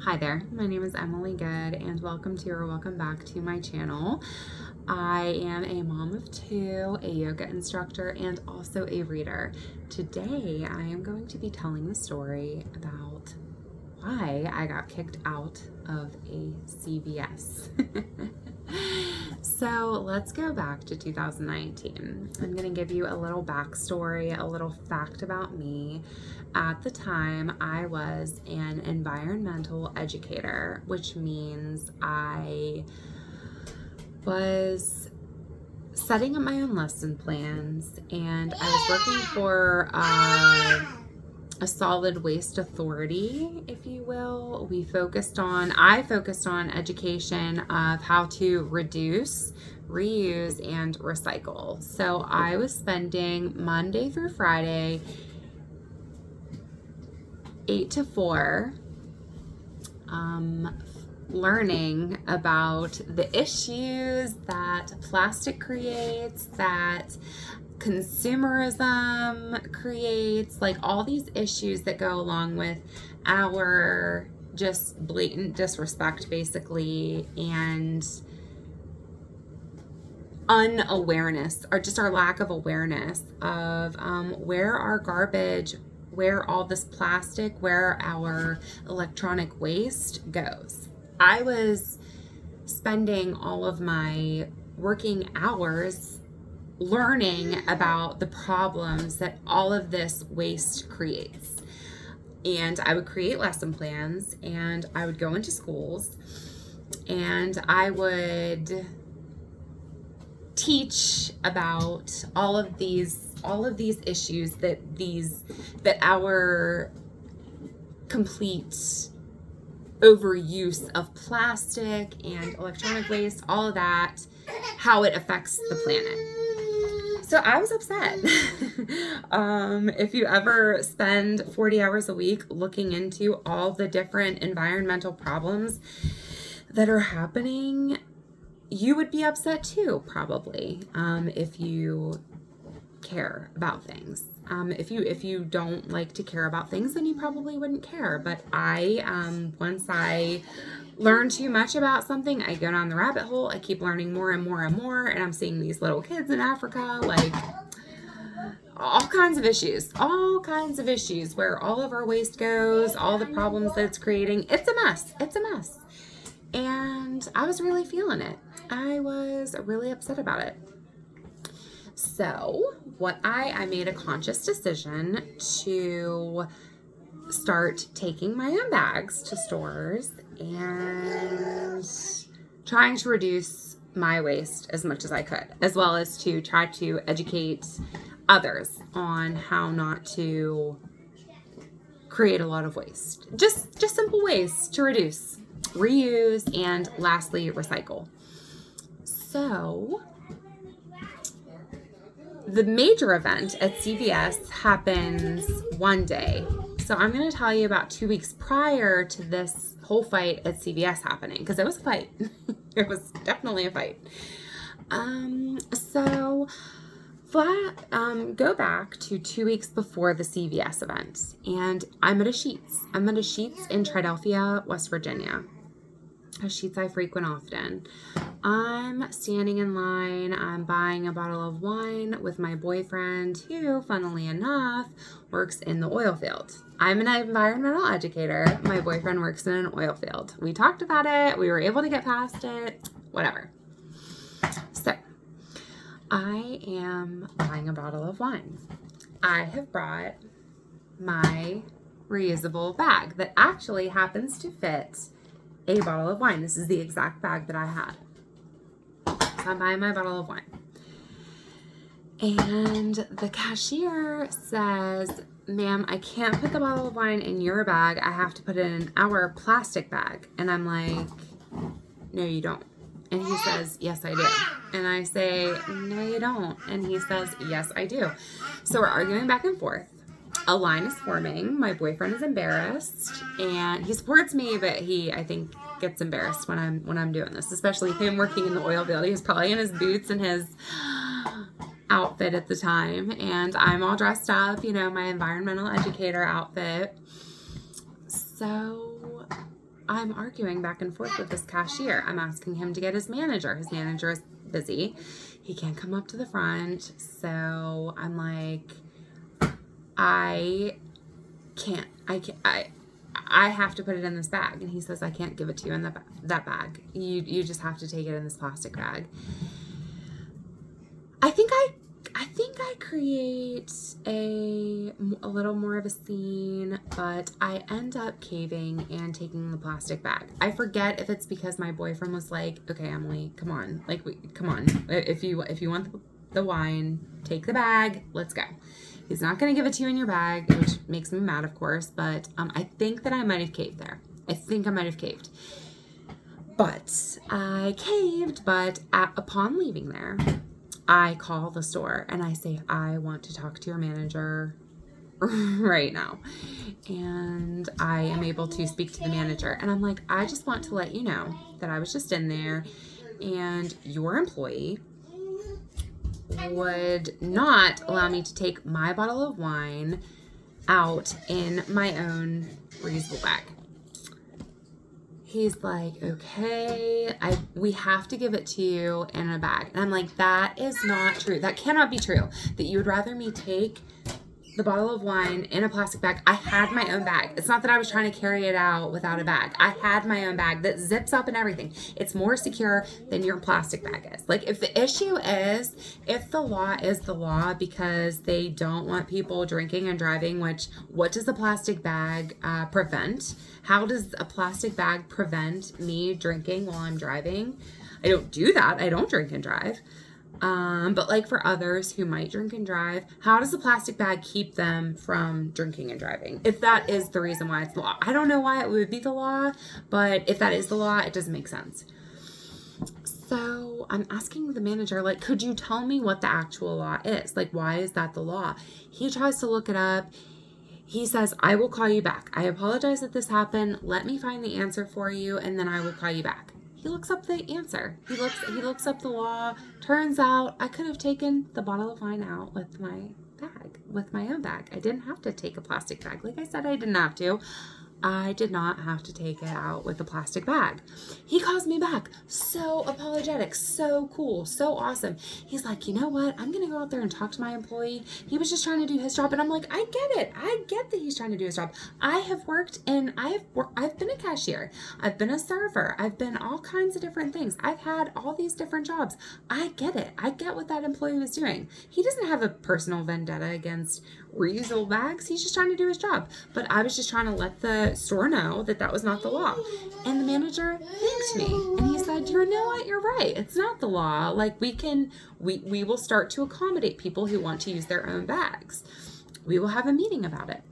Hi there, my name is Emily Good and welcome back to my channel. I am a mom of two, a yoga instructor, and also a reader. Today I am going to be telling the story about why I got kicked out of a CVS. So let's go back to 2019. I'm going to give you a little backstory, a little fact about me. At the time, I was an environmental educator, which means I was setting up my own lesson plans, and I was working for a solid waste authority, if you will. I focused on education of how to reduce, reuse, and recycle. So I was spending Monday through Friday, 8 to 4, learning about the issues that plastic creates, that consumerism creates, like all these issues that go along with our just blatant disrespect, basically, and unawareness, or just our lack of awareness of where our garbage, where all this plastic, where our electronic waste goes. I was spending all of my working hours learning about the problems that all of this waste creates. And I would create lesson plans, and I would go into schools, and I would teach about all of these issues that our complete overuse of plastic and electronic waste, all of that, how it affects the planet. So I was upset. If you ever spend 40 hours a week looking into all the different environmental problems that are happening, you would be upset too, probably, if you care about things. If you don't like to care about things, then you probably wouldn't care. But once I learn too much about something, I go down the rabbit hole. I keep learning more and more and more, and I'm seeing these little kids in Africa, like all kinds of issues where all of our waste goes, all the problems that it's creating. It's a mess. And I was really feeling it. I was really upset about it. So I made a conscious decision to start taking my own bags to stores and trying to reduce my waste as much as I could, as well as to try to educate others on how not to create a lot of waste. Just simple ways to reduce, reuse, and lastly, recycle. So the major event at CVS happens one day. So I'm going to tell you about 2 weeks prior to this whole fight at CVS happening, because it was a fight. It was definitely a fight. Go back to 2 weeks before the CVS event, and I'm at a Sheetz. I'm at a Sheetz in Triadelphia, West Virginia. A Sheetz I frequent often. I'm standing in line. I'm buying a bottle of wine with my boyfriend, who, funnily enough, works in the oil field. I'm an environmental educator. My boyfriend works in an oil field. We talked about it. We were able to get past it. Whatever. So, I am buying a bottle of wine. I have brought my reusable bag that actually happens to fit a bottle of wine. This is the exact bag that I had. So I'm buying my bottle of wine. And the cashier says, "Ma'am, I can't put the bottle of wine in your bag. I have to put it in our plastic bag." And I'm like, "No, you don't." And he says, "Yes, I do." And I say, "No, you don't." And he says, "Yes, I do." So we're arguing back and forth. A line is forming. My boyfriend is embarrassed, and he supports me, but he, I think, gets embarrassed when I'm doing this, especially him working in the oil field. He was probably in his boots and his outfit at the time, and I'm all dressed up, my environmental educator outfit. So I'm arguing back and forth with this cashier. I'm asking him to get his manager. His manager is busy. He can't come up to the front. So I'm like, I have to put it in this bag. And he says, I can't give it to you in that bag. You just have to take it in this plastic bag. I think I create a little more of a scene, but I end up caving and taking the plastic bag. I forget if it's because my boyfriend was like, okay, Emily, come on. Like, come on. If you want the wine, take the bag. Let's go. He's not going to give it to you in your bag, which makes me mad, of course, but I think that I might have caved there. I think I might have caved. But I caved, but upon leaving there, I call the store and I say, I want to talk to your manager right now. And I am able to speak to the manager. And I'm like, I just want to let you know that I was just in there and your employee would not allow me to take my bottle of wine out in my own reusable bag. He's like, okay, we have to give it to you in a bag. And I'm like, that is not true. That cannot be true. That you would rather me take the bottle of wine in a plastic bag. I had my own bag. It's not that I was trying to carry it out without a bag. I had my own bag that zips up and everything. It's more secure than your plastic bag is. Like, if the issue is, if the law is the law because they don't want people drinking and driving, which, what does a plastic bag prevent? How does a plastic bag prevent me drinking while I'm driving? I don't do that. I don't drink and drive. But like for others who might drink and drive, how does a plastic bag keep them from drinking and driving? If that is the reason why it's the law. I don't know why it would be the law, but if that is the law, it doesn't make sense. So I'm asking the manager, like, could you tell me what the actual law is? Like, why is that the law? He tries to look it up. He says, I will call you back. I apologize that this happened. Let me find the answer for you, and then I will call you back. He looks up the answer. He looks up the law. Turns out I could have taken the bottle of wine out with my bag, with my own bag. I didn't have to take a plastic bag. Like I said, I didn't have to. I did not have to take it out with a plastic bag. He calls me back. So apologetic, so cool, so awesome. He's like, you know what? I'm going to go out there and talk to my employee. He was just trying to do his job. And I'm like, I get it. I get that he's trying to do his job. I've been a cashier. I've been a server. I've been all kinds of different things. I've had all these different jobs. I get it. I get what that employee was doing. He doesn't have a personal vendetta against reusable bags. He's just trying to do his job. But I was just trying to let the store know that that was not the law. And the manager thanked me. And he said, you know what? You're right. It's not the law. Like, we will start to accommodate people who want to use their own bags. We will have a meeting about it.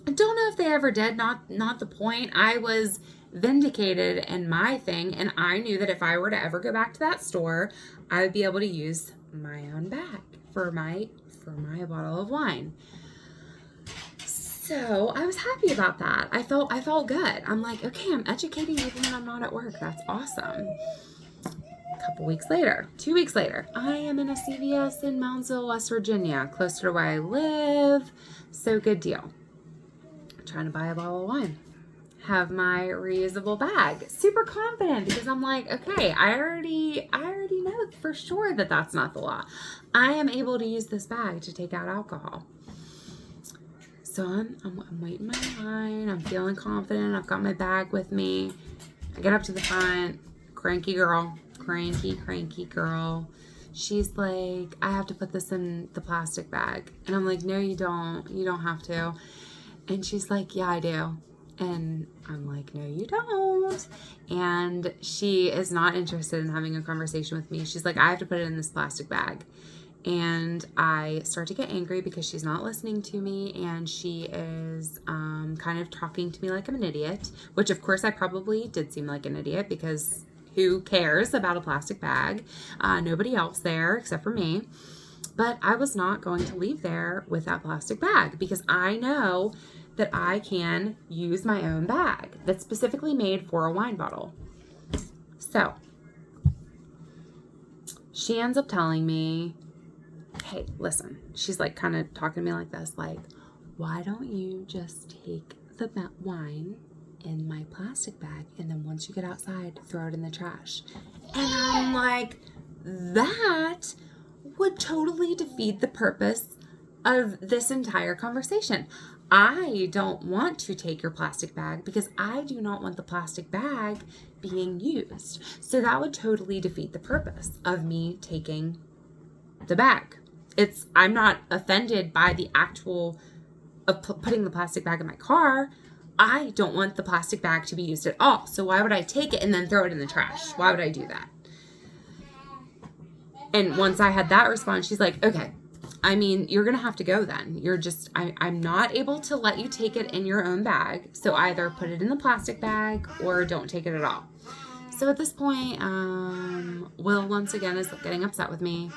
I don't know if they ever did. Not the point. I was vindicated in my thing. And I knew that if I were to ever go back to that store, I would be able to use my own bag for my bottle of wine. So I was happy about that. I felt good. I'm like, okay, I'm educating even when I'm not at work. That's awesome. A couple weeks later, 2 weeks later, I am in a CVS in Moundsville, West Virginia, closer to where I live. So good deal. I'm trying to buy a bottle of wine. Have my reusable bag. Super confident because I'm like, okay, I already know for sure that that's not the law. I am able to use this bag to take out alcohol. So I'm waiting my line. I'm feeling confident. I've got my bag with me. I get up to the front. Cranky girl. She's like, I have to put this in the plastic bag. And I'm like, no, you don't. You don't have to. And she's like, yeah, I do. And I'm like, no, you don't. And she is not interested in having a conversation with me. She's like, I have to put it in this plastic bag. And I start to get angry because she's not listening to me. And she is kind of talking to me like I'm an idiot, which of course I probably did seem like an idiot because who cares about a plastic bag? Nobody else there except for me. But I was not going to leave there with that plastic bag because I know that I can use my own bag that's specifically made for a wine bottle. So she ends up telling me, hey, listen, she's like kind of talking to me like this, like, why don't you just take the wine in my plastic bag, and then once you get outside, throw it in the trash. And I'm like, that would totally defeat the purpose of this entire conversation. I don't want to take your plastic bag because I do not want the plastic bag being used. So that would totally defeat the purpose of me taking the bag. I'm not offended by the actual of putting the plastic bag in my car. I don't want the plastic bag to be used at all. So why would I take it and then throw it in the trash? Why would I do that? And once I had that response, she's like, okay, I mean, you're going to have to go then. I'm not able to let you take it in your own bag. So either put it in the plastic bag or don't take it at all. So at this point, Will once again is getting upset with me.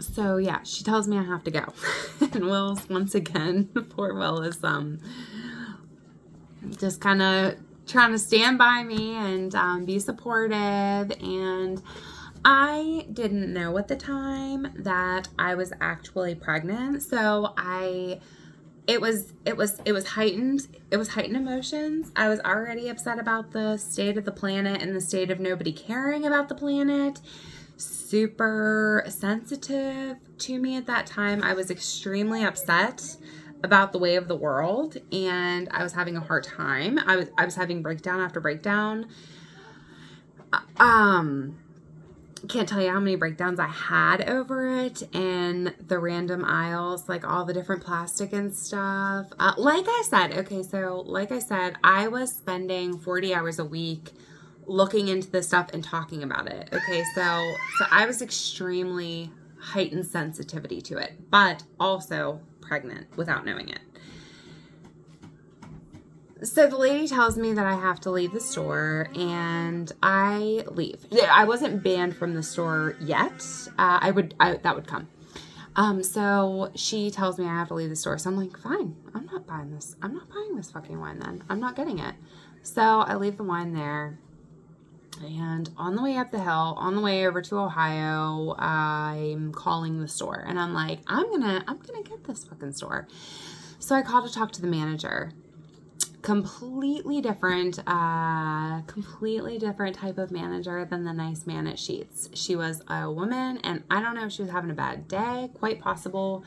So yeah, she tells me I have to go. And Will's once again, poor Will is just kind of trying to stand by me and be supportive. And I didn't know at the time that I was actually pregnant. So it was heightened. It was heightened emotions. I was already upset about the state of the planet and the state of nobody caring about the planet. Super sensitive to me at that time. I was extremely upset about the way of the world, and I was having a hard time. I was having breakdown after breakdown. Can't tell you how many breakdowns I had over it, and the random aisles, like all the different plastic and stuff. Like I said, I was spending 40 hours a week looking into this stuff and talking about it. Okay, so I was extremely heightened sensitivity to it, but also pregnant without knowing it. So the lady tells me that I have to leave the store, and I leave. I wasn't banned from the store yet. That would come. So she tells me I have to leave the store. So I'm like, fine, I'm not buying this. I'm not buying this fucking wine then. I'm not getting it. So I leave the wine there. And on the way up the hill, on the way over to Ohio, I'm calling the store, and I'm like, I'm gonna get this fucking store. So I called to talk to the manager. Completely different type of manager than the nice man at Sheetz. She was a woman, and I don't know if she was having a bad day, quite possible,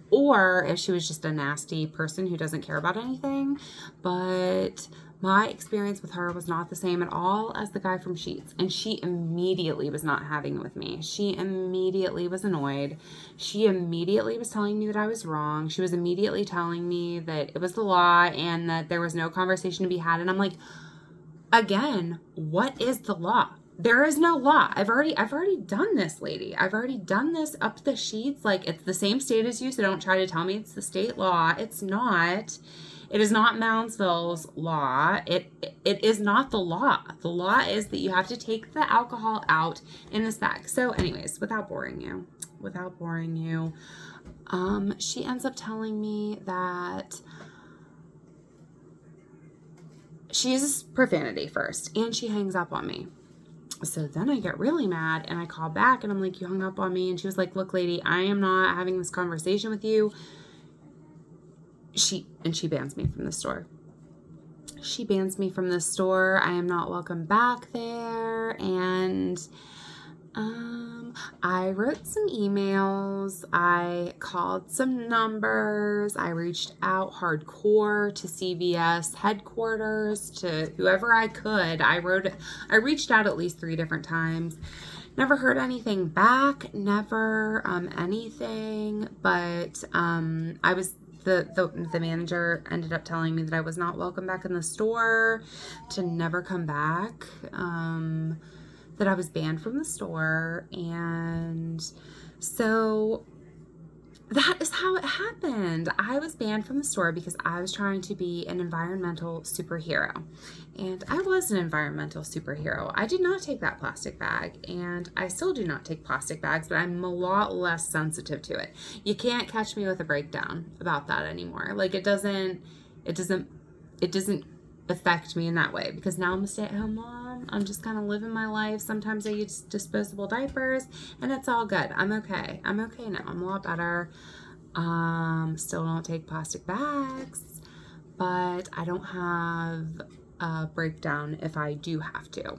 or if she was just a nasty person who doesn't care about anything. But my experience with her was not the same at all as the guy from Sheetz. And she immediately was not having it with me. She immediately was annoyed. She immediately was telling me that I was wrong. She was immediately telling me that it was the law and that there was no conversation to be had. And I'm like, again, what is the law? There is no law. I've already done this, lady. I've already done this up the sheets. Like, it's the same state as you, so don't try to tell me it's the state law. It's not. It is not Moundsville's law. It is not the law. The law is that you have to take the alcohol out in this bag. So anyways, without boring you, she ends up telling me that she uses profanity first, and she hangs up on me. So then I get really mad, and I call back, and I'm like, you hung up on me. And she was like, look, lady, I am not having this conversation with you. She bans me from the store. She bans me from the store. I am not welcome back there. And I wrote some emails. I called some numbers. I reached out hardcore to CVS headquarters, to whoever I could. I reached out at least 3 different times. Never heard anything back. Never anything. But I was the manager ended up telling me that I was not welcome back in the store, to never come back, that I was banned from the store. And so that is how it happened. I was banned from the store because I was trying to be an environmental superhero. And I was an environmental superhero. I did not take that plastic bag, and I still do not take plastic bags, but I'm a lot less sensitive to it. You can't catch me with a breakdown about that anymore. Like, it doesn't affect me in that way, because now I'm a stay-at-home mom. I'm just kind of living my life. Sometimes I use disposable diapers, and it's all good. I'm okay. I'm okay now. I'm a lot better. Still don't take plastic bags, but I don't have a breakdown if I do have to.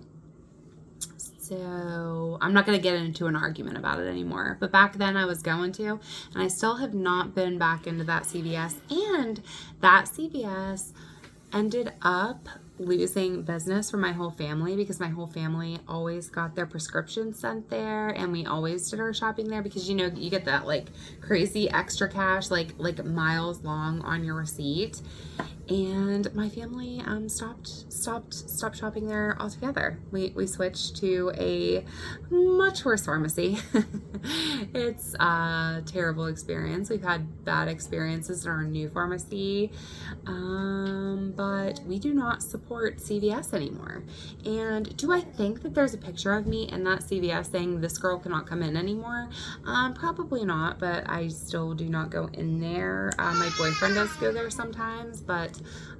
So I'm not going to get into an argument about it anymore. But back then I was going to, and I still have not been back into that CVS. And that CVS ended up losing business for my whole family because my whole family always got their prescriptions sent there, and we always did our shopping there because, you know, you get that like crazy extra cash, like miles long on your receipt. And my family stopped shopping there altogether. We switched to a much worse pharmacy. It's a terrible experience. We've had bad experiences in our new pharmacy, but we do not support CVS anymore. And do I think that there's a picture of me in that CVS saying this girl cannot come in anymore? Probably not, but I still do not go in there. My boyfriend does go there sometimes, but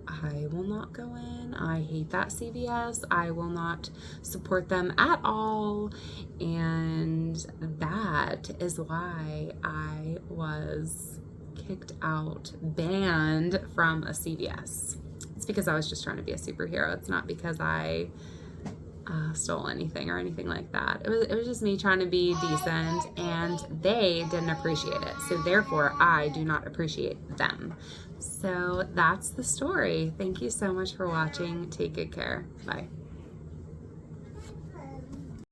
I will not go in. I hate that CVS. I will not support them at all. And that is why I was kicked out, banned from a CVS. It's because I was just trying to be a superhero. It's not because I stole anything or anything like that. It was just me trying to be decent, and they didn't appreciate it. So therefore, I do not appreciate them. So that's the story. Thank you so much for watching. Take good care. Bye.